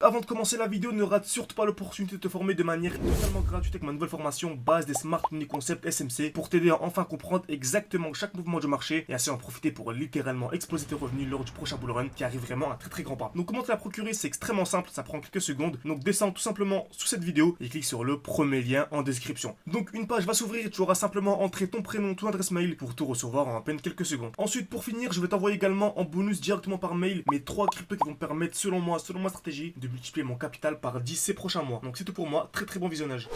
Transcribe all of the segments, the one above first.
avant de commencer la vidéo, ne rate surtout pas l'opportunité de te former de manière totalement gratuite avec ma nouvelle formation base des Smart Money Concept SMC pour t'aider à enfin comprendre exactement chaque mouvement du marché et ainsi en profiter pour littéralement exploser tes revenus lors du prochain bull run qui arrive vraiment à très grand pas. Donc comment te la procurer, c'est extrêmement simple, ça prend quelques secondes. Donc descends tout simplement sous cette vidéo et clique sur le premier lien en description. Donc une page va s'ouvrir et tu auras simplement entré ton prénom, ton adresse mail pour tout recevoir en à peine quelques secondes. Ensuite, pour finir, je vais t'envoyer également en bonus directement par mail mes 3 cryptos qui vont me permettre selon moi, selon ma stratégie, de multiplier mon capital par 10 ces prochains mois. Donc c'est tout pour moi, très bon visionnage.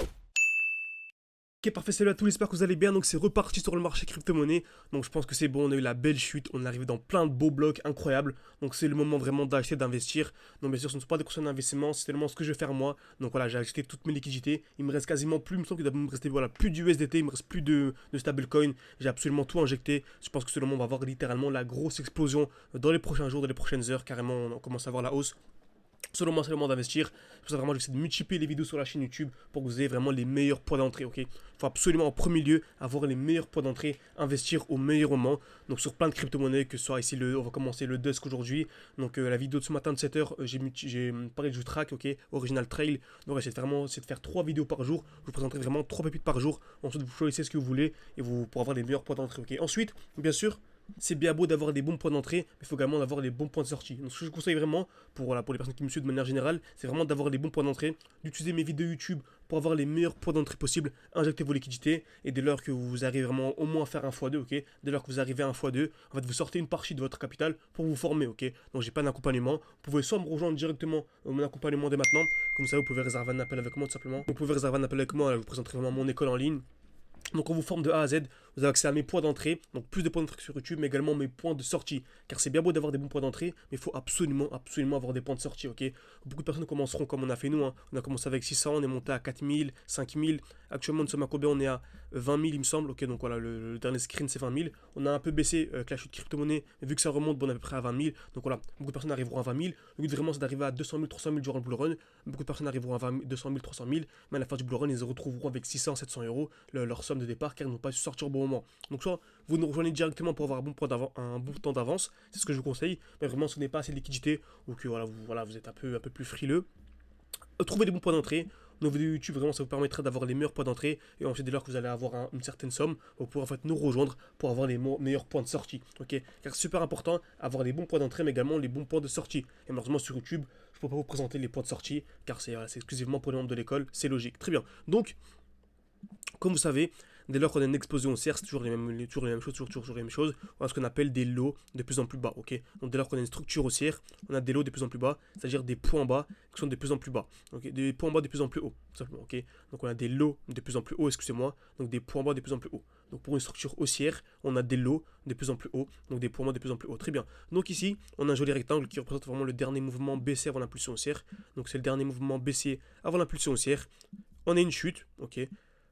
Ok, parfait, salut à tous, j'espère que vous allez bien. Donc c'est reparti sur le marché crypto-monnaie. Donc je pense que c'est bon, on a eu la belle chute, on est arrivé dans plein de beaux blocs incroyables. Donc c'est le moment vraiment d'acheter, d'investir. Donc bien sûr, ce ne sont pas des conseils d'investissement, c'est tellement ce que je vais faire moi. Donc voilà, j'ai acheté toutes mes liquidités. Il me reste quasiment plus, il me semble qu'il doit me rester voilà, plus d'USDT, il me reste plus de stablecoin. J'ai absolument tout injecté. Je pense que ce moment on va voir littéralement la grosse explosion dans les prochains jours, dans les prochaines heures. Carrément, on commence à voir la hausse. Selon moi, c'est le moment d'investir. C'est pour ça vraiment, je vais essayer de multiplier les vidéos sur la chaîne YouTube pour que vous ayez vraiment les meilleurs points d'entrée. Ok, il faut absolument en premier lieu avoir les meilleurs points d'entrée, investir au meilleur moment. Donc sur plein de crypto-monnaies, que ce soit ici, on va commencer le Dusk aujourd'hui. Donc la vidéo de ce matin de 7h, j'ai parlé du track, ok, Original Trail. Donc c'est de faire 3 vidéos par jour. Je vous présenterai vraiment 3 pépites par jour. Ensuite, vous choisissez ce que vous voulez et vous pourrez avoir les meilleurs points d'entrée. Ok, ensuite, bien sûr, c'est bien beau d'avoir des bons points d'entrée, mais il faut également avoir les bons points de sortie. Donc ce que je conseille vraiment, pour les personnes qui me suivent de manière générale, c'est vraiment d'avoir les bons points d'entrée, d'utiliser mes vidéos YouTube pour avoir les meilleurs points d'entrée possibles, injecter vos liquidités, et dès lors que vous arrivez vraiment au moins à faire un x2, ok, dès lors que vous arrivez à un x2, en fait vous sortez une partie de votre capital pour vous former, ok. Donc j'ai pas d'accompagnement, vous pouvez soit me rejoindre directement mon accompagnement dès maintenant, comme ça vous pouvez réserver un appel avec moi tout simplement. Vous pouvez réserver un appel avec moi, je vous présenterai vraiment mon école en ligne. Donc on vous forme de A à Z, vous avez accès à mes points d'entrée, donc plus de points d'entrée sur YouTube, mais également mes points de sortie. Car c'est bien beau d'avoir des bons points d'entrée, mais il faut absolument avoir des points de sortie, ok. Beaucoup de personnes commenceront comme on a fait nous, hein. On a commencé avec 600, on est monté à 4000, 5000, actuellement nous sommes à combien? On est à 20 000 il me semble, ok, donc voilà, le dernier screen c'est 20 000. On a un peu baissé avec la chute crypto-monnaie, mais vu que ça remonte, bon, on est à peu près à 20 000, donc voilà, beaucoup de personnes arriveront à 20 000. Le but vraiment c'est d'arriver à 200 000, 300 000 durant le bull run, beaucoup de personnes arriveront à 200 000, 300 000, mais à la fin du bull run, ils se retrouveront avec 600, 700 euros, leur somme de départ, car ils n'ont pas su sortir au bon moment. Donc soit vous nous rejoignez directement pour avoir un bon temps d'avance, c'est ce que je vous conseille, mais vraiment ce n'est pas assez de liquidité, ou que vous êtes un peu plus frileux. Trouvez des bons points d'entrée. Nos vidéos YouTube, vraiment, ça vous permettra d'avoir les meilleurs points d'entrée. Et ensuite, dès lors que vous allez avoir une certaine somme, vous pourrez en fait nous rejoindre pour avoir les meilleurs points de sortie. Ok, car c'est super important, avoir les bons points d'entrée, mais également les bons points de sortie. Et malheureusement, sur YouTube, je ne peux pas vous présenter les points de sortie, car c'est exclusivement pour les membres de l'école. C'est logique. Très bien. Donc, comme vous savez, dès lors qu'on a une explosion haussière, c'est toujours les mêmes choses. On a ce qu'on appelle des lots de plus en plus bas. Ok. Donc dès lors qu'on a une structure haussière, on a des lots de plus en plus bas, c'est-à-dire des points bas qui sont de plus en plus bas. Okay. Des points bas de plus en plus haut, tout simplement. Ok. Donc on a des lots de plus en plus haut, excusez-moi. Donc des points bas de plus en plus haut. Donc pour une structure haussière, on a des lots de plus en plus haut, donc des points bas de plus en plus haut. Très bien. Donc ici, on a un joli rectangle qui représente vraiment le dernier mouvement baissier avant l'impulsion haussière. Donc c'est le dernier mouvement baissier avant l'impulsion haussière. On a une chute, ok.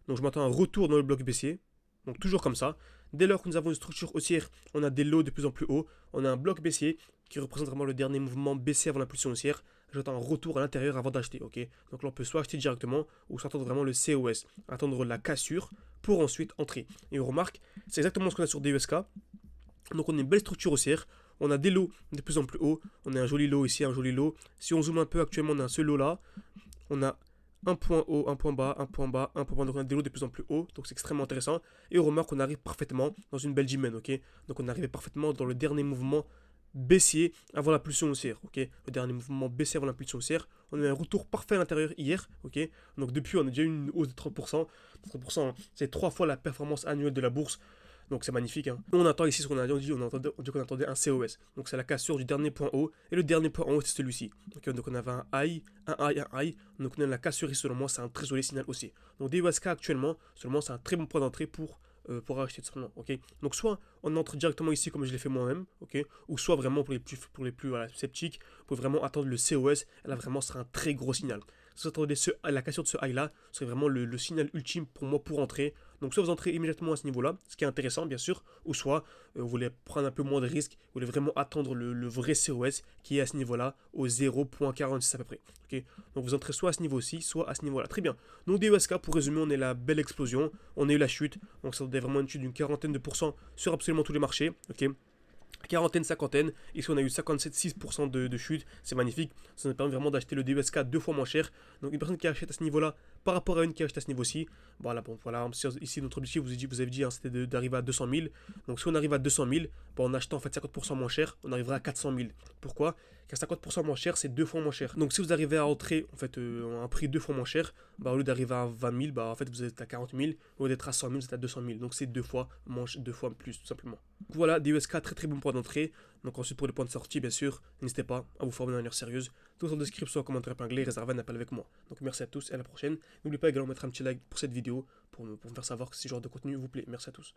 Donc je m'attends à un retour dans le bloc baissier. Donc toujours comme ça. Dès lors que nous avons une structure haussière, on a des lots de plus en plus haut. On a un bloc baissier qui représente vraiment le dernier mouvement baissier avant l'impulsion haussière. J'attends un retour à l'intérieur avant d'acheter, ok. Donc là on peut soit acheter directement ou soit attendre vraiment le COS, attendre la cassure pour ensuite entrer. Et on remarque, c'est exactement ce qu'on a sur DUSK. Donc on a une belle structure haussière. On a des lots de plus en plus haut. On a un joli lot ici, un joli lot. Si on zoome un peu, actuellement on a un seul lot là. On a un point haut, un point bas, un point bas, un point bas, donc on a des lots de plus en plus haut, donc c'est extrêmement intéressant. Et on remarque qu'on arrive parfaitement dans une belle dizaine, ok. Donc on arrive parfaitement dans le dernier mouvement baissier avant l'impulsion haussière, ok. Le dernier mouvement baissier avant l'impulsion haussière. On a eu un retour parfait à l'intérieur hier, ok. Donc depuis on a déjà eu une hausse de 30%. 30%, c'est 3 fois la performance annuelle de la bourse. Donc c'est magnifique, hein. On attend ici ce qu'on a dit, on dit qu'on attendait un COS. Donc c'est la cassure du dernier point haut. Et le dernier point haut, c'est celui-ci. Okay, donc on avait un high, un high, un high. Donc on a la cassure ici, selon moi, c'est un très joli signal aussi. Donc DUSK actuellement, selon moi, c'est un très bon point d'entrée pour acheter tout simplement, ok. Donc soit on entre directement ici comme je l'ai fait moi-même, ok, ou soit vraiment pour les plus voilà, sceptiques, vous pouvez vraiment attendre le COS. Et là vraiment, ce sera un très gros signal. Si vous attendez la cassure de ce high là, ce serait vraiment le signal ultime pour moi pour entrer. Donc soit vous entrez immédiatement à ce niveau là, ce qui est intéressant bien sûr, ou soit vous voulez prendre un peu moins de risques, vous voulez vraiment attendre le vrai COS qui est à ce niveau là, au 0.46 à peu près. Okay, donc vous entrez soit à ce niveau-ci, soit à ce niveau là. Très bien. Donc DUSK, pour résumer, on est la belle explosion, on a eu la chute, donc ça doit être vraiment une chute d'une 40% sur absolument tous les marchés. Ok. quarantaine, cinquantaine. Ici, on a eu 57,6% de chute. C'est magnifique. Ça nous permet vraiment d'acheter le DESK 2 fois moins cher. Donc, une personne qui achète à ce niveau-là par rapport à une qui achète à ce niveau-ci. Voilà, bon, voilà. Ici, notre objectif, vous avez dit, hein, c'était d'arriver à 200 000. Donc, si on arrive à 200 000, bon, en achetant en fait 50% moins cher, on arrivera à 400 000. Pourquoi? Car 50% moins cher, c'est 2 fois moins cher. Donc, si vous arrivez à entrer en fait un prix 2 fois moins cher, bah, au lieu d'arriver à 20 000, bah, en fait, vous êtes à 40 000. Au lieu d'être à 100 000, vous êtes à 200 000. Donc, c'est 2 fois plus, tout simplement. Donc, voilà, DESK, très très bon point d'entrée. Donc ensuite pour les points de sortie, bien sûr, n'hésitez pas à vous former de manière sérieuse. Tout en description, en commentaire épinglé, réservez un appel avec moi. Donc merci à tous et à la prochaine. N'oubliez pas également de mettre un petit like pour cette vidéo pour me faire savoir que ce genre de contenu vous plaît. Merci à tous.